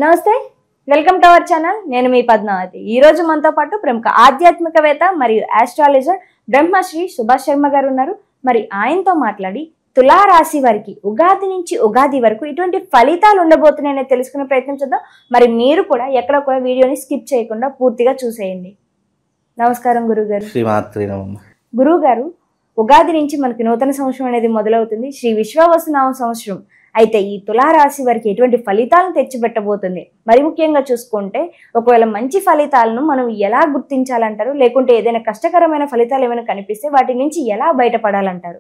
నమస్తే, welcome to our channel. నేను మీ పద్మావతి. ఈ రోజు మనతో పాటు ప్రముఖ ఆధ్యాత్మికవేత్త మరియు ఆస్ట్రాలజర్ బ్రహ్మశ్రీ సుభాష్ శర్మ గారు ఉన్నారు. మరి ఆయనతో మాట్లాడి తులా రాశి వారికి ఉగాది నుంచి ఉగాది వరకు ఇటువంటి ఫలితాలు ఉండబోతున్నాయని తెలుసుకునే ప్రయత్నం చేద్దాం. మరి మీరు కూడా ఎక్కడ కూడా వీడియోని స్కిప్ చేయకుండా పూర్తిగా చూసేయండి. నమస్కారం గురుగారు. గురువు గారు, ఉగాది నుంచి మనకి నూతన సంవత్సరం అనేది మొదలవుతుంది, శ్రీ విశ్వావసునామ సంవత్సరం. అయితే ఈ తులారాశి వారికి ఎటువంటి ఫలితాలను తెచ్చిపెట్టబోతుంది? మరి ముఖ్యంగా చూసుకుంటే ఒకవేళ మంచి ఫలితాలను మనం ఎలా గుర్తించాలంటారు? లేకుంటే ఏదైనా కష్టకరమైన ఫలితాలు ఏమైనా కనిపిస్తే వాటి నుంచి ఎలా బయటపడాలంటారు?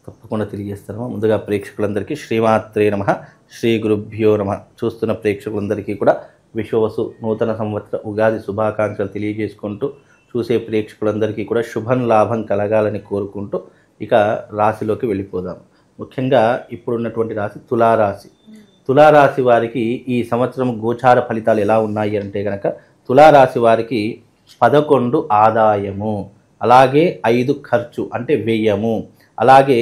తప్పకుండా తెలియజేస్తాను. ముందుగా ప్రేక్షకులందరికీ శ్రీమాత్రే నమః, శ్రీ గురుభ్యో నమః. చూస్తున్న ప్రేక్షకులందరికీ కూడా విశ్వవసు నూతన సంవత్సర ఉగాది శుభాకాంక్షలు తెలియజేసుకుంటూ, చూసే ప్రేక్షకులందరికీ కూడా శుభం లాభం కలగాలని కోరుకుంటూ ఇక రాశిలోకి వెళ్ళిపోదాం. ముఖ్యంగా ఇప్పుడున్నటువంటి రాశి తులారాశి. తులారాశి వారికి ఈ సంవత్సరం గోచార ఫలితాలు ఎలా ఉన్నాయి అంటే కనుక, తులారాశి వారికి 11 ఆదాయము, అలాగే 5 ఖర్చు అంటే వ్యయము, అలాగే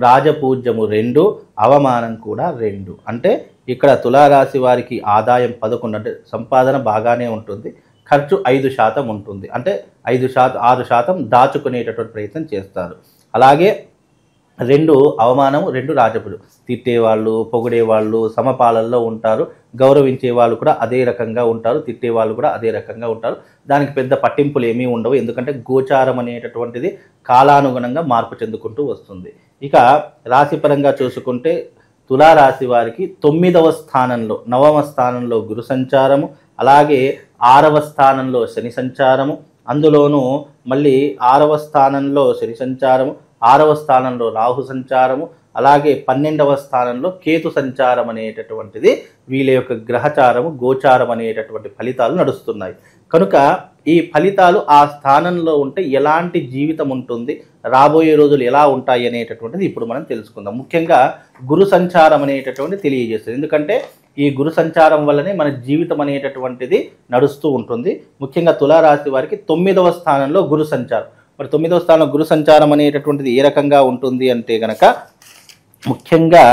రాజపూజ్యము 2, అవమానం కూడా 2. అంటే ఇక్కడ తులారాశి వారికి ఆదాయం 11 అంటే సంపాదన బాగానే ఉంటుంది, ఖర్చు 5% ఉంటుంది. అంటే 6% దాచుకునేటటువంటి ప్రయత్నం చేస్తారు. అలాగే 2 అవమానం, 2 రాజపుడు. తిట్టేవాళ్ళు, పొగిడేవాళ్ళు సమపాలల్లో ఉంటారు, గౌరవించే వాళ్ళు కూడా అదే రకంగా ఉంటారు, తిట్టేవాళ్ళు కూడా అదే రకంగా ఉంటారు. దానికి పెద్ద పట్టింపులు ఏమీ ఉండవు, ఎందుకంటే గోచారం అనేటటువంటిది కాలానుగుణంగా మార్పు చెందుకుంటూ వస్తుంది. ఇక రాశిపరంగా చూసుకుంటే తులారాశి వారికి 9వ స్థానంలో, 9వ స్థానంలో గురు సంచారము, అలాగే 6వ స్థానంలో శని సంచారము, అందులోనూ మళ్ళీ 6వ స్థానంలో శని సంచారము, 6వ స్థానంలో రాహు సంచారము, అలాగే 12వ స్థానంలో కేతు సంచారం అనేటటువంటిది వీళ్ళ యొక్క గ్రహచారము, గోచారం అనేటటువంటి ఫలితాలు నడుస్తున్నాయి. కనుక ఈ ఫలితాలు ఆ స్థానంలో ఉంటే ఎలాంటి జీవితం ఉంటుంది, రాబోయే రోజులు ఎలా ఉంటాయి అనేటటువంటిది ఇప్పుడు మనం తెలుసుకుందాం. ముఖ్యంగా గురు సంచారం అనేటటువంటిది తెలియజేస్తుంది, ఎందుకంటే ఈ గురు సంచారం వల్లనే మన జీవితం అనేటటువంటిది నడుస్తూ ఉంటుంది. ముఖ్యంగా తులారాశి వారికి 9వ స్థానంలో గురు సంచారం. మరి 9వ స్థానంలో గురు సంచారం అనేటటువంటిది ఏ రకంగా ఉంటుంది అంటే కనుక, ముఖ్యంగా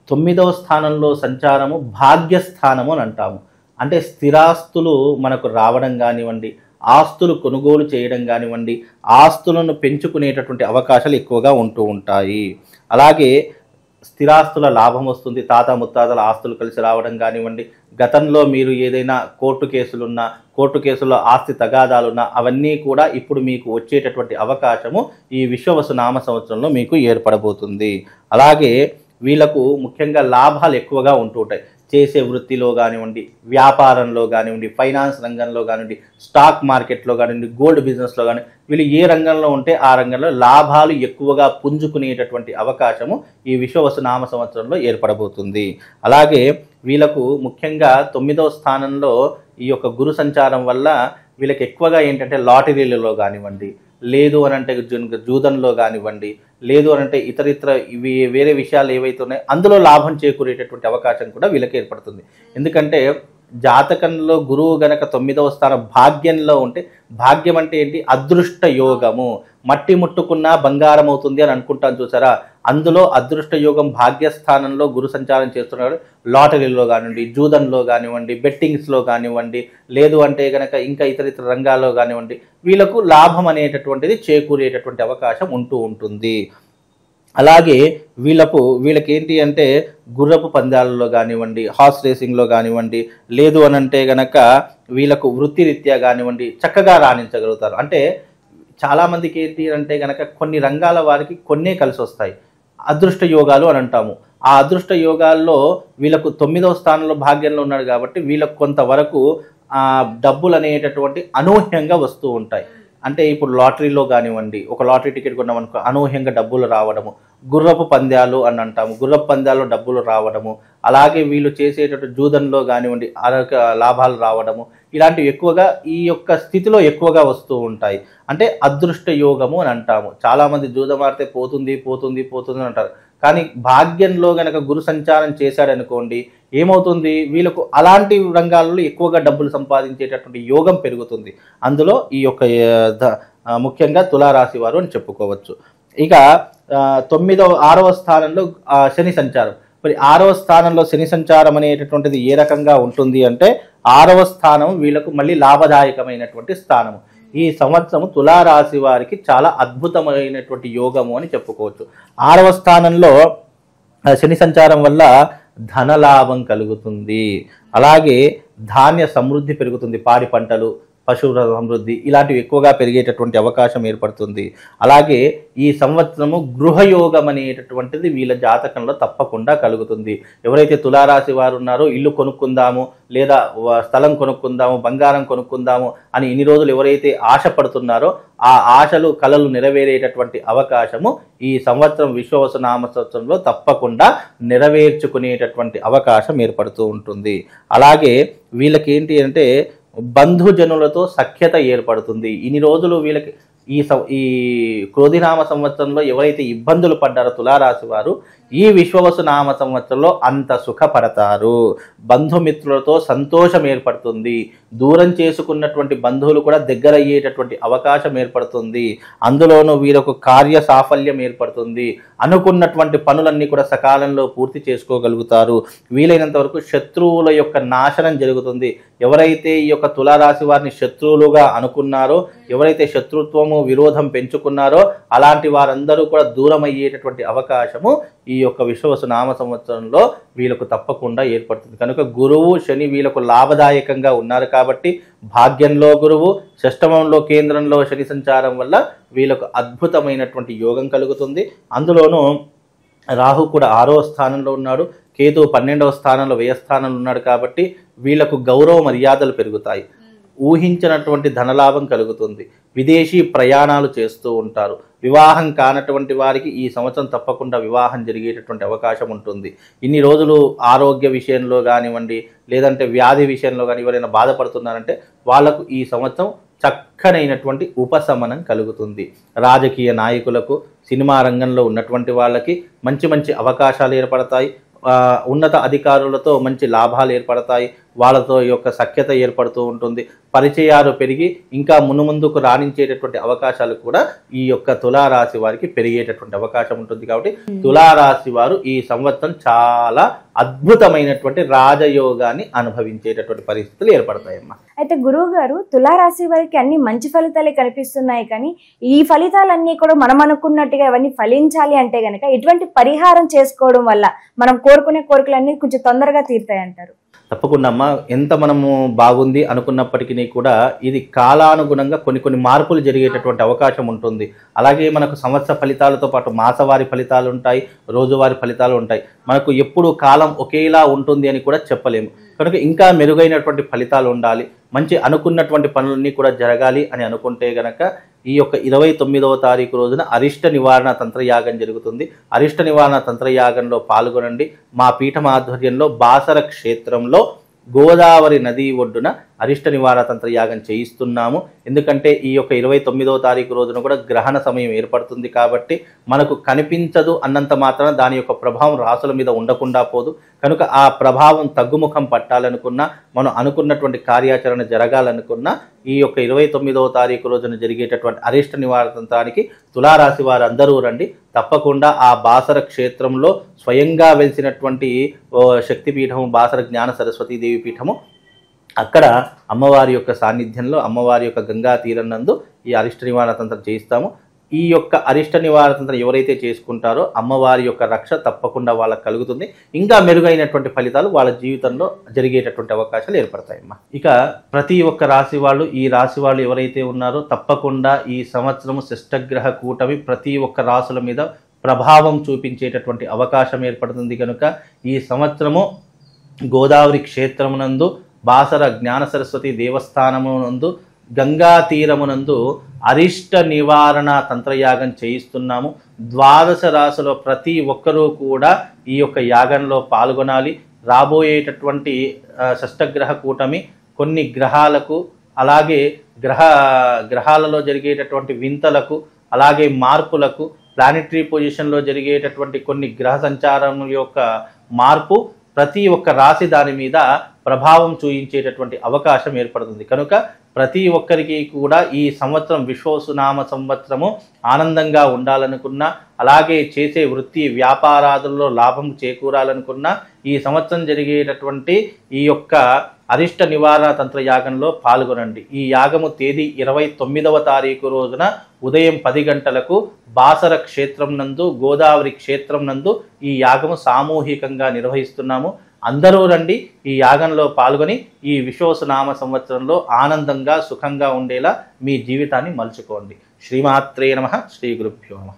9వ స్థానంలో సంచారము భాగ్యస్థానము అని అంటాము. అంటే స్థిరాస్తులు మనకు రావడం కానివ్వండి, ఆస్తులు కొనుగోలు చేయడం కానివ్వండి, ఆస్తులను పెంచుకునేటటువంటి అవకాశాలు ఎక్కువగా ఉంటూ ఉంటాయి. అలాగే స్థిరాస్తుల లాభం వస్తుంది, తాత ముత్తాతల ఆస్తులు కలిసి రావడం కానివ్వండి, గతంలో మీరు ఏదైనా కోర్టు కేసుల్లో ఆస్తి తగాదాలున్నా అవన్నీ కూడా ఇప్పుడు మీకు వచ్చేటటువంటి అవకాశము ఈ విశ్వవసు నామ సంవత్సరంలో మీకు ఏర్పడబోతుంది. అలాగే వీళ్ళకు ముఖ్యంగా లాభాలు ఎక్కువగా ఉంటూ ఉంటాయి. చేసే వృత్తిలో కానివ్వండి, వ్యాపారంలో కానివ్వండి, ఫైనాన్స్ రంగంలో కానివ్వండి, స్టాక్ మార్కెట్లో కానివ్వండి, గోల్డ్ బిజినెస్లో కానీ, వీళ్ళు ఏ రంగంలో ఉంటే ఆ రంగంలో లాభాలు ఎక్కువగా పుంజుకునేటటువంటి అవకాశము ఈ విశ్వవసు నామ సంవత్సరంలో ఏర్పడబోతుంది. అలాగే వీళ్ళకు ముఖ్యంగా 9వ స్థానంలో ఈ యొక్క గురు సంచారం వల్ల వీళ్ళకి ఎక్కువగా ఏంటంటే లాటరీలలో కానివ్వండి, లేదు అని అంటే జూదంలో కానివ్వండి, లేదు అని అంటే ఇతర ఇవి వేరే విషయాలు ఏవైతే ఉన్నాయో అందులో లాభం చేకూరేటటువంటి అవకాశం కూడా వీళ్ళకి ఏర్పడుతుంది. ఎందుకంటే జాతకంలో గురువు గనక 9వ స్థానం భాగ్యంలో ఉంటే, భాగ్యం అంటే ఏంటి? అదృష్ట యోగము. మట్టి ముట్టుకున్నా బంగారం అవుతుంది అని అనుకుంటాను చూసారా, అందులో అదృష్ట యోగం భాగ్యస్థానంలో గురు సంచారం చేస్తున్నాడు. లాటరీలో కానివ్వండి, జూదంలో కానివ్వండి, బెట్టింగ్స్లో కానివ్వండి, లేదు అంటే కనుక ఇంకా ఇతర రంగాల్లో కానివ్వండి, వీళ్ళకు లాభం అనేటటువంటిది చేకూరేటటువంటి అవకాశం ఉంటూ ఉంటుంది. అలాగే వీళ్ళకి ఏంటి అంటే గుర్రపు పందాలలో కానివ్వండి, హార్స్ రేసింగ్లో కానివ్వండి, లేదు అని అంటే కనుక వీళ్ళకు వృత్తిరీత్యా కానివ్వండి చక్కగా రాణించగలుగుతారు. అంటే చాలామందికి ఏంటి అంటే కనుక కొన్ని రంగాల వారికి కొన్నే కలిసి వస్తాయి, అదృష్ట యోగాలు అని అంటాము. ఆ అదృష్ట యోగాల్లో వీళ్ళకు 9వ స్థానంలో భాగ్యంలో ఉన్నాడు కాబట్టి వీళ్ళకు కొంతవరకు డబ్బులు అనేటటువంటి అనూహ్యంగా వస్తూ ఉంటాయి. అంటే ఇప్పుడు లాటరీలో కానివ్వండి, ఒక లాటరీ టికెట్ కొన్నామనుకో అనూహ్యంగా డబ్బులు రావడము, గుర్రపు పందాలు అని అంటాము, గుర్రపు పందాల్లో డబ్బులు రావడము, అలాగే వీళ్ళు చేసేటటువంటి జూదంలో కానివ్వండి లాభాలు రావడము, ఇలాంటివి ఎక్కువగా ఈ యొక్క స్థితిలో ఎక్కువగా వస్తూ ఉంటాయి. అంటే అదృష్ట యోగము అని అంటాము. చాలామంది జూదం ఆడితే పోతుంది అని అంటారు, కానీ భాగ్యంలో గనక గురు సంచారం చేశాడనుకోండి ఏమవుతుంది, వీళ్ళకు అలాంటి రంగాల్లో ఎక్కువగా డబ్బులు సంపాదించేటటువంటి యోగం పెరుగుతుంది. అందులో ఈ యొక్క ముఖ్యంగా తులారాశి వారు అని చెప్పుకోవచ్చు. ఇక 6వ స్థానంలో శని సంచారం. మరి 6వ స్థానంలో శని సంచారం అనేటటువంటిది ఏ రకంగా ఉంటుంది అంటే 6వ స్థానం వీళ్ళకు మళ్ళీ లాభదాయకమైనటువంటి స్థానము. ఈ సంవత్సరం తులారాశి వారికి చాలా అద్భుతమైనటువంటి యోగము అని చెప్పుకోవచ్చు. 6వ స్థానంలో శని సంచారం వల్ల ధనలాభం కలుగుతుంది, అలాగే ధాన్య సమృద్ధి పెరుగుతుంది, పాడి పంటలు, పశువుల సమృద్ధి ఇలాంటివి ఎక్కువగా పెరిగేటటువంటి అవకాశం ఏర్పడుతుంది. అలాగే ఈ సంవత్సరము గృహయోగం అనేటటువంటిది వీళ్ళ జాతకంలో తప్పకుండా కలుగుతుంది. ఎవరైతే తులారాశి వారు ఉన్నారో ఇల్లు కొనుక్కుందాము, లేదా స్థలం కొనుక్కుందాము, బంగారం కొనుక్కుందాము అని ఇన్ని రోజులు ఎవరైతే ఆశపడుతున్నారో ఆ ఆశలు కలలు నెరవేరేటటువంటి అవకాశము ఈ సంవత్సరం విశ్వవసునామ సంవత్సరంలో తప్పకుండా నెరవేర్చుకునేటటువంటి అవకాశం ఏర్పడుతూ ఉంటుంది. అలాగే వీళ్ళకి ఏంటి అంటే బంధుజనులతో సఖ్యత ఏర్పడుతుంది. ఇన్ని రోజులు వీళ్ళకి ఈ క్రోధినామ సంవత్సరంలో ఎవరైతే ఇబ్బందులు పడ్డారో తులారాశి వారు ఈ విశ్వవసునామ సంవత్సరంలో అంత సుఖపడతారు. బంధుమిత్రులతో సంతోషం ఏర్పడుతుంది. దూరం చేసుకున్నటువంటి బంధువులు కూడా దగ్గర అయ్యేటటువంటి అవకాశం ఏర్పడుతుంది. అందులోనూ వీళ్ళకు కార్య సాఫల్యం ఏర్పడుతుంది. అనుకున్నటువంటి పనులన్నీ కూడా సకాలంలో పూర్తి చేసుకోగలుగుతారు. వీలైనంత వరకు శత్రువుల యొక్క నాశనం జరుగుతుంది. ఎవరైతే ఈ యొక్క తులారాశి వారిని శత్రువులుగా అనుకున్నారో, ఎవరైతే శత్రుత్వము విరోధం పెంచుకున్నారో అలాంటి వారందరూ కూడా దూరం అయ్యేటటువంటి అవకాశము ఈ యొక్క విశ్వవసునామ సంవత్సరంలో వీళ్ళకు తప్పకుండా ఏర్పడుతుంది. కనుక గురువు శని వీళ్ళకు లాభదాయకంగా ఉన్నారు కాబట్టి భాగ్యంలో గురువు, షష్టమంలో కేంద్రంలో శని సంచారం వల్ల వీళ్ళకు అద్భుతమైనటువంటి యోగం కలుగుతుంది. అందులోనూ రాహు కూడా 6వ స్థానంలో ఉన్నాడు, కేతు 12వ స్థానంలో వ్యయస్థానంలో ఉన్నాడు కాబట్టి వీళ్ళకు గౌరవ మర్యాదలు పెరుగుతాయి. ఊహించినటువంటి ధనలాభం కలుగుతుంది. విదేశీ ప్రయాణాలు చేస్తూ ఉంటారు. వివాహం కానటువంటి వారికి ఈ సంవత్సరం తప్పకుండా వివాహం జరిగేటటువంటి అవకాశం ఉంటుంది. ఇన్ని రోజులు ఆరోగ్య విషయంలో కానివ్వండి, లేదంటే వ్యాధి విషయంలో కానీ ఎవరైనా బాధపడుతున్నారంటే వాళ్లకు ఈ సంవత్సరం చక్కనైనటువంటి ఉపశమనం కలుగుతుంది. రాజకీయ నాయకులకు, సినిమా రంగంలో ఉన్నటువంటి వాళ్ళకి మంచి మంచి అవకాశాలు ఏర్పడతాయి. ఉన్నత అధికారులతో మంచి లాభాలు ఏర్పడతాయి. వాళ్ళతో యొక్క సఖ్యత ఏర్పడుతూ ఉంటుంది. పరిచయాలు పెరిగి ఇంకా మునుముందుకు రాణించేటటువంటి అవకాశాలు కూడా ఈ యొక్క తులారాశి వారికి పెరిగేటటువంటి అవకాశం ఉంటుంది. కాబట్టి తులారాశి వారు ఈ సంవత్సరం చాలా అద్భుతమైనటువంటి రాజయోగాన్ని అనుభవించేటటువంటి పరిస్థితులు ఏర్పడతాయమ్మా. అయితే గురువు గారు, తులారాశి వారికి అన్ని మంచి ఫలితాలే కనిపిస్తున్నాయి, కానీ ఈ ఫలితాలన్నీ కూడా మనం అనుకున్నట్టుగా ఇవన్నీ ఫలించాలి అంటే గనక ఎటువంటి పరిహారం చేసుకోవడం వల్ల మనం కోరుకునే కోరికలన్నీ కొంచెం తొందరగా తీరుతాయి అంటారు? తప్పకుండా అమ్మా. ఎంత మనము బాగుంది అనుకున్నప్పటికీ కూడా ఇది కాలానుగుణంగా కొన్ని మార్పులు జరిగేటటువంటి అవకాశం ఉంటుంది. అలాగే మనకు సంవత్సర ఫలితాలతో పాటు మాసవారి ఫలితాలు ఉంటాయి, రోజువారి ఫలితాలు ఉంటాయి. మనకు ఎప్పుడు కాలం ఒకేలా ఉంటుంది అని కూడా చెప్పలేము. కనుక ఇంకా మెరుగైనటువంటి ఫలితాలు ఉండాలి, మంచి అనుకున్నటువంటి పనులన్నీ కూడా జరగాలి అని అనుకుంటే గనక ఈ యొక్క 29వ తారీఖు రోజున అరిష్ట నివారణ తంత్రయాగం జరుగుతుంది. అరిష్ట నివారణ తంత్రయాగంలో పాల్గొనండి. మా పీఠం ఆధ్వర్యంలో బాసర క్షేత్రంలో గోదావరి నది ఒడ్డున అరిష్ట నివారణ తంత్రయాగం చేయిస్తున్నాము. ఎందుకంటే ఈ యొక్క 29వ తారీఖు రోజున కూడా గ్రహణ సమయం ఏర్పడుతుంది కాబట్టి మనకు కనిపించదు అన్నంత మాత్రాన దాని యొక్క ప్రభావం రాసుల మీద ఉండకుండా పోదు. కనుక ఆ ప్రభావం తగ్గుముఖం పట్టాలనుకున్నా, మనం అనుకున్నటువంటి కార్యాచరణ జరగాలనుకున్నా ఈ యొక్క 29వ తారీఖు రోజున జరిగేటటువంటి అరిష్ట నివారణ తంత్రానికి తులారాశి వారు అందరూ రండి. తప్పకుండా ఆ బాసర క్షేత్రంలో స్వయంగా వెలిసినటువంటి శక్తిపీఠము బాసర జ్ఞాన సరస్వతీ దేవి పీఠము, అక్కడ అమ్మవారి యొక్క సాన్నిధ్యంలో అమ్మవారి యొక్క గంగా తీరం నందు ఈ అరిష్ట నివారణ తంత్రం చేయిస్తాము. ఈ యొక్క అరిష్ట నివారణ తంత్రం ఎవరైతే చేసుకుంటారో అమ్మవారి యొక్క రక్ష తప్పకుండా వాళ్ళకు కలుగుతుంది. ఇంకా మెరుగైనటువంటి ఫలితాలు వాళ్ళ జీవితంలో జరిగేటటువంటి అవకాశాలు ఏర్పడతాయమ్మా. ఇక ప్రతి ఒక్క రాశి వాళ్ళు, ఈ రాశి వాళ్ళు ఎవరైతే ఉన్నారో తప్పకుండా ఈ సంవత్సరము శిష్టగ్రహ కూటమి ప్రతి ఒక్క రాశుల మీద ప్రభావం చూపించేటటువంటి అవకాశం ఏర్పడుతుంది. కనుక ఈ సంవత్సరము గోదావరి క్షేత్రమునందు, బాసర జ్ఞాన సరస్వతి దేవస్థానమునందు, గంగా తీరమునందు అరిష్ట నివారణ తంత్రయాగం చేయిస్తున్నాము. 12 రాశుల ప్రతి ఒక్కరూ కూడా ఈ యొక్క యాగంలో పాల్గొనాలి. రాబోయేటటువంటి షష్టగ్రహ కూటమి కొన్ని గ్రహాలకు, అలాగే గ్రహాలలో జరిగేటటువంటి వింతలకు, అలాగే మార్పులకు, ప్లానెటరీ పొజిషన్లో జరిగేటటువంటి కొన్ని గ్రహ సంచారం యొక్క మార్పు ప్రతి ఒక్క రాశి దాని మీద ప్రభావం చూయించేటటువంటి అవకాశం ఏర్పడుతుంది. కనుక ప్రతి ఒక్కరికి కూడా ఈ సంవత్సరం విశ్వవసునామ సంవత్సరము ఆనందంగా ఉండాలనుకున్నా, అలాగే చేసే వృత్తి వ్యాపారాదుల్లో లాభం చేకూరాలనుకున్నా ఈ సంవత్సరం జరిగేటటువంటి ఈ యొక్క అరిష్ట నివారణ తంత్ర యాగంలో పాల్గొనండి. ఈ యాగము తేదీ 29వ తారీఖు రోజున ఉదయం 10 గంటలకు బాసర క్షేత్రం నందు, గోదావరి క్షేత్రం నందు ఈ యాగము సామూహికంగా నిర్వహిస్తున్నాము. అందరూ రండి, ఈ యాగంలో పాల్గొని ఈ విశ్వవసునామ సంవత్సరంలో ఆనందంగా సుఖంగా ఉండేలా మీ జీవితాన్ని మలుచుకోండి. శ్రీమాత్రే నమః. శ్రీ గురుభ్యో నమః.